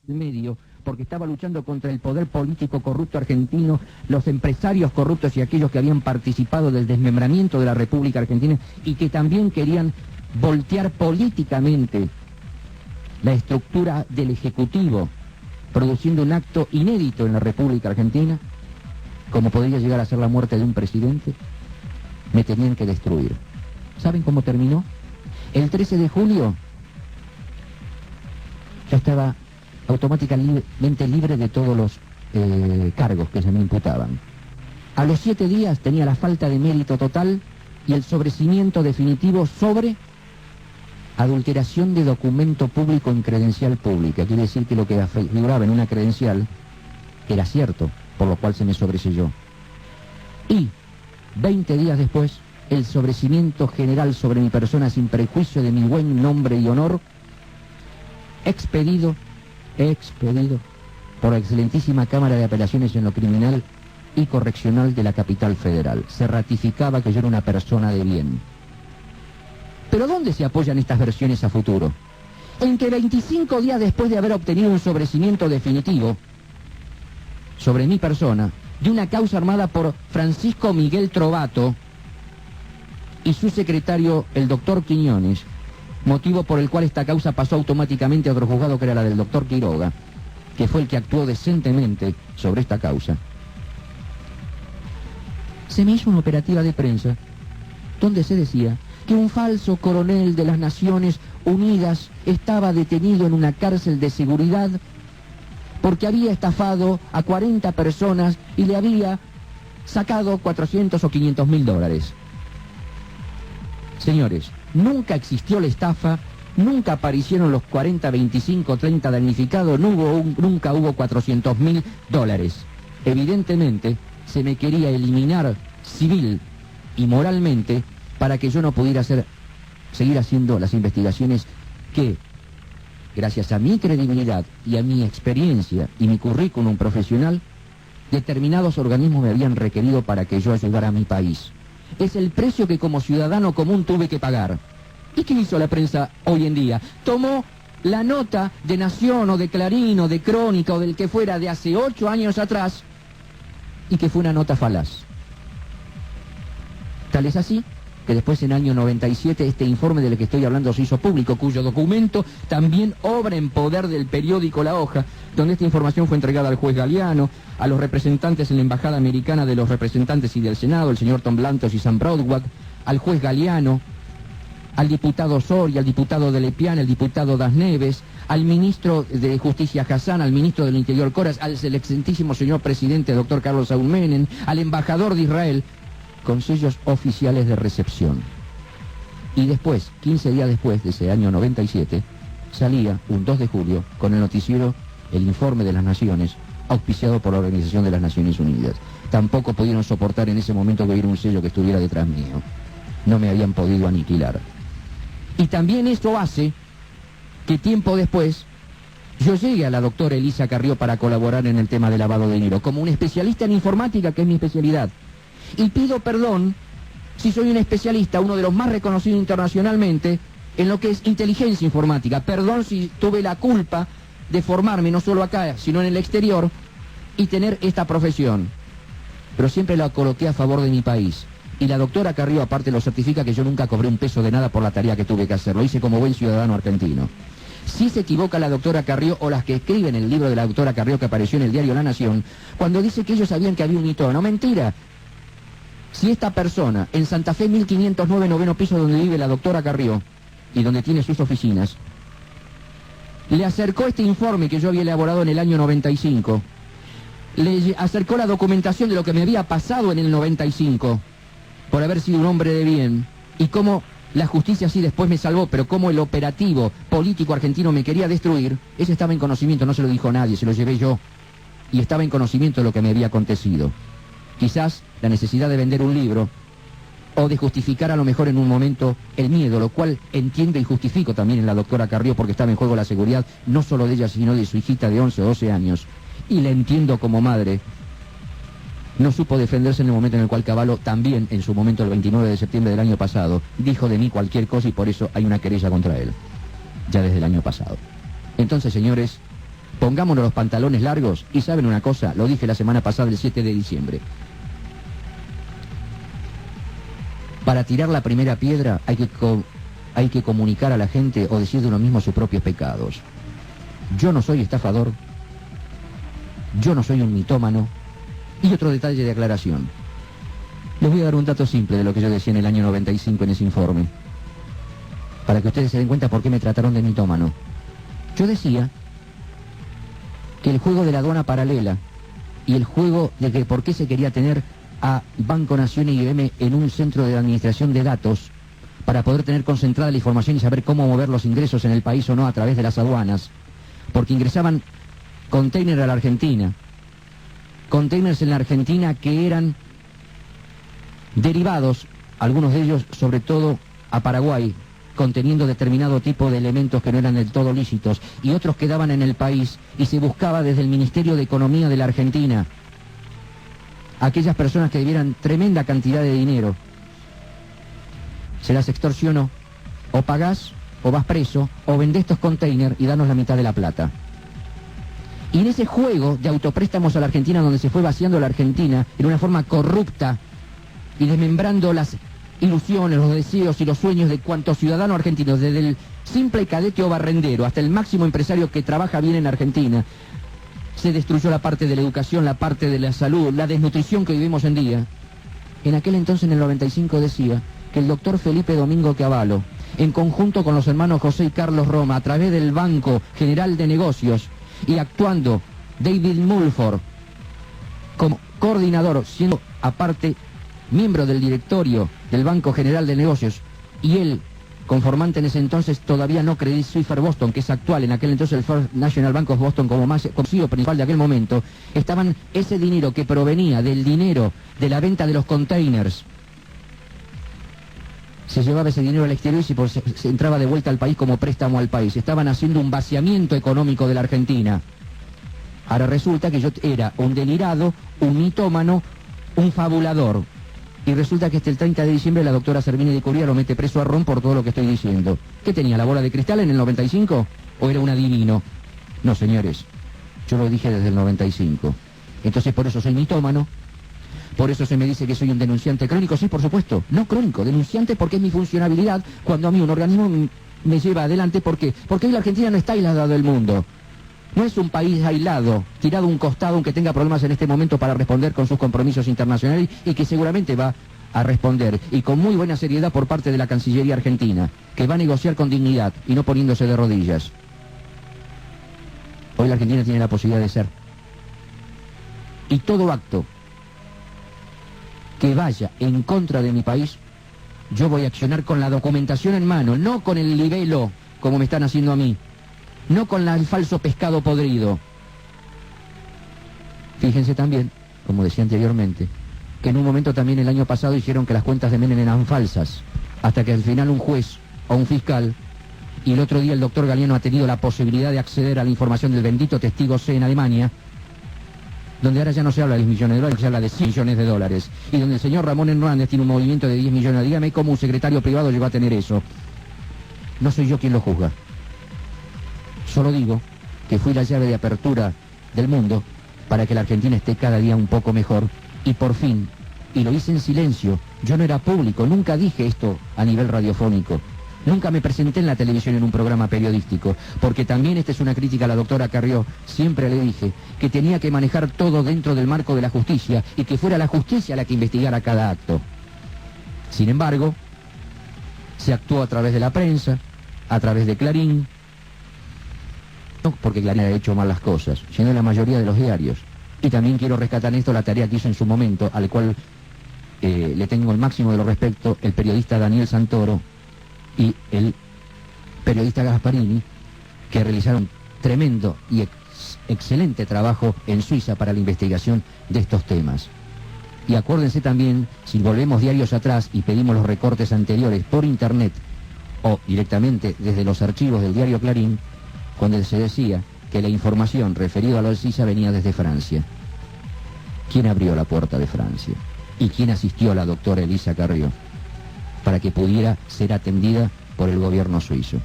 medio, porque estaba luchando contra el poder político corrupto argentino, los empresarios corruptos y aquellos que habían participado del desmembramiento de la República Argentina y que también querían voltear políticamente la estructura del Ejecutivo, produciendo un acto inédito en la República Argentina, como podría llegar a ser la muerte de un presidente. Me tenían que destruir. ¿Saben cómo terminó? El 13 de julio yo estaba automáticamente libre de todos los cargos que se me imputaban. A los 7 días tenía la falta de mérito total y el sobrecimiento definitivo sobre adulteración de documento público en credencial pública. Quiere decir que lo que figuraba en una credencial era cierto, por lo cual se me sobreselló. Y 20 días después, el sobrecimiento general sobre mi persona sin prejuicio de mi buen nombre y honor, expedido por la excelentísima Cámara de Apelaciones en lo Criminal y Correccional de la Capital Federal. Se ratificaba que yo era una persona de bien. ¿Pero dónde se apoyan estas versiones a futuro? En que 25 días después de haber obtenido un sobrecimiento definitivo sobre mi persona, de una causa armada por Francisco Miguel Trovato y su secretario, el doctor Quiñones, motivo por el cual esta causa pasó automáticamente a otro juzgado que era la del doctor Quiroga, que fue el que actuó decentemente sobre esta causa, se me hizo una operativa de prensa donde se decía que un falso coronel de las Naciones Unidas estaba detenido en una cárcel de seguridad porque había estafado a 40 personas y le había sacado 400 o 500 mil dólares. Señores, nunca existió la estafa, nunca aparecieron los 40, 25, 30 damnificados, nunca hubo 400 mil dólares. Evidentemente, se me quería eliminar civil y moralmente para que yo no pudiera seguir haciendo las investigaciones que, gracias a mi credibilidad y a mi experiencia y mi currículum profesional, determinados organismos me habían requerido para que yo ayudara a mi país. Es el precio que como ciudadano común tuve que pagar. ¿Y qué hizo la prensa hoy en día? Tomó la nota de Nación o de Clarín o de Crónica o del que fuera de hace 8 años atrás y que fue una nota falaz. Tal es así que después en el año 97 este informe del que estoy hablando se hizo público, cuyo documento también obra en poder del periódico La Hoja, donde esta información fue entregada al juez Galeano, a los representantes en la Embajada Americana de los Representantes y del Senado, el señor Tom Blantos y Sam Broadwack, al juez Galeano, al diputado Soria, al diputado de Lepiana, al diputado Das Neves, al ministro de Justicia Hassan, al ministro del Interior Coras, al excelentísimo señor presidente doctor Carlos Saúl Menem, al embajador de Israel, con sellos oficiales de recepción. Y después, 15 días después de ese año 97, salía un 2 de julio con el noticiero El Informe de las Naciones, auspiciado por la Organización de las Naciones Unidas. Tampoco pudieron soportar en ese momento que hubiera un sello que estuviera detrás mío. No me habían podido aniquilar. Y también esto hace que tiempo después yo llegue a la doctora Elisa Carrió para colaborar en el tema de lavado de dinero, como un especialista en informática, que es mi especialidad. Y pido perdón si soy un especialista, uno de los más reconocidos internacionalmente, en lo que es inteligencia informática. Perdón si tuve la culpa de formarme no solo acá, sino en el exterior, y tener esta profesión. Pero siempre la coloqué a favor de mi país. Y la doctora Carrió, aparte, lo certifica que yo nunca cobré un peso de nada por la tarea que tuve que hacer. Lo hice como buen ciudadano argentino. Si se equivoca la doctora Carrió o las que escriben el libro de la doctora Carrió que apareció en el diario La Nación, cuando dice que ellos sabían que había un hito. No, mentira. Si esta persona, en Santa Fe 1509, noveno piso, donde vive la doctora Carrió, y donde tiene sus oficinas, le acercó este informe que yo había elaborado en el año 95, le acercó la documentación de lo que me había pasado en el 95, por haber sido un hombre de bien, y cómo la justicia sí después me salvó, pero cómo el operativo político argentino me quería destruir, ese estaba en conocimiento, no se lo dijo nadie, se lo llevé yo, y estaba en conocimiento de lo que me había acontecido. Quizás la necesidad de vender un libro o de justificar a lo mejor en un momento el miedo, lo cual entiendo y justifico también en la doctora Carrió, porque estaba en juego la seguridad no solo de ella, sino de su hijita de 11 o 12 años. Y la entiendo como madre. No supo defenderse en el momento en el cual Cavallo también, en su momento, el 29 de septiembre del año pasado, dijo de mí cualquier cosa y por eso hay una querella contra él, ya desde el año pasado. Entonces, señores, Pongámonos los pantalones largos y ¿saben una cosa? Lo dije la semana pasada, el 7 de diciembre. Para tirar la primera piedra hay que comunicar a la gente o decir de uno mismo sus propios pecados. Yo no soy estafador, yo no soy un mitómano. Y otro detalle de aclaración. Les voy a dar un dato simple de lo que yo decía en el año 95 en ese informe, para que ustedes se den cuenta por qué me trataron de mitómano. Yo decía que el juego de la aduana paralela y el juego de que por qué se quería tener a Banco Nación y IBM en un centro de administración de datos para poder tener concentrada la información y saber cómo mover los ingresos en el país o no a través de las aduanas, porque ingresaban containers a la Argentina, containers en la Argentina que eran derivados, algunos de ellos sobre todo a Paraguay, conteniendo determinado tipo de elementos que no eran del todo lícitos, y otros quedaban en el país y se buscaba desde el Ministerio de Economía de la Argentina aquellas personas que debieran tremenda cantidad de dinero. Se las extorsionó: o pagás, o vas preso, o vendés estos containers y danos la mitad de la plata. Y en ese juego de autopréstamos a la Argentina, donde se fue vaciando la Argentina en una forma corrupta y desmembrando las ilusiones, los deseos y los sueños de cuantos ciudadanos argentinos, desde el simple cadete o barrendero hasta el máximo empresario que trabaja bien en Argentina, se destruyó la parte de la educación, la parte de la salud, la desnutrición que vivimos en día. En aquel entonces, en el 95, decía que el doctor Felipe Domingo Cavallo, en conjunto con los hermanos José y Carlos Roma, a través del Banco General de Negocios, y actuando David Mulford como coordinador, siendo aparte miembro del directorio del Banco General de Negocios, y él conformante en ese entonces todavía no Credit Suisse First Boston, que es actual, en aquel entonces el First National Bank of Boston como más conocido principal de aquel momento, estaban ese dinero que provenía del dinero de la venta de los containers, se llevaba ese dinero al exterior y se entraba de vuelta al país como préstamo al país. Estaban haciendo un vaciamiento económico de la Argentina. Ahora resulta que yo era un delirado, un mitómano, un fabulador. Y resulta que el 30 de diciembre la doctora Servini de Curia lo mete preso a Ron por todo lo que estoy diciendo. ¿Qué tenía, la bola de cristal en el 95? ¿O era un adivino? No, señores, yo lo dije desde el 95. Entonces por eso soy mitómano. Por eso se me dice que soy un denunciante crónico. Sí, por supuesto, no crónico, denunciante, porque es mi funcionabilidad cuando a mí un organismo me lleva adelante. ¿Por qué? Porque hoy la Argentina no está aislada del mundo. No es un país aislado, tirado a un costado, aunque tenga problemas en este momento para responder con sus compromisos internacionales, y que seguramente va a responder, y con muy buena seriedad por parte de la Cancillería argentina, que va a negociar con dignidad y no poniéndose de rodillas. Hoy la Argentina tiene la posibilidad de ser. Y todo acto que vaya en contra de mi país, yo voy a accionar con la documentación en mano, no con el libelo, como me están haciendo a mí, no con el falso pescado podrido. Fíjense también, como decía anteriormente, que en un momento también el año pasado dijeron que las cuentas de Menem eran falsas, hasta que al final un juez o un fiscal, y el otro día el doctor Galeano ha tenido la posibilidad de acceder a la información del bendito testigo C en Alemania, donde ahora ya no se habla de 10 millones de dólares, se habla de 100 millones de dólares, y donde el señor Ramón Hernández tiene un movimiento de 10 millones. Dígame cómo un secretario privado llegó a tener eso. No soy yo quien lo juzga. Solo digo que fui la llave de apertura del mundo para que la Argentina esté cada día un poco mejor, y por fin, y lo hice en silencio, yo no era público, nunca dije esto a nivel radiofónico, nunca me presenté en la televisión en un programa periodístico, porque también esta es una crítica a la doctora Carrió. Siempre le dije que tenía que manejar todo dentro del marco de la justicia y que fuera la justicia la que investigara cada acto. Sin embargo, se actuó a través de la prensa, a través de Clarín, no porque Clarín haya hecho mal las cosas, sino la mayoría de los diarios. Y también quiero rescatar en esto la tarea que hizo en su momento, al cual le tengo el máximo de los respetos, el periodista Daniel Santoro y el periodista Gasparini, que realizaron tremendo y excelente trabajo en Suiza para la investigación de estos temas. Y acuérdense también, si volvemos diarios atrás y pedimos los recortes anteriores por internet o directamente desde los archivos del diario Clarín, cuando se decía que la información referida a la Suiza venía desde Francia. ¿Quién abrió la puerta de Francia? ¿Y quién asistió a la doctora Elisa Carrió para que pudiera ser atendida por el gobierno suizo?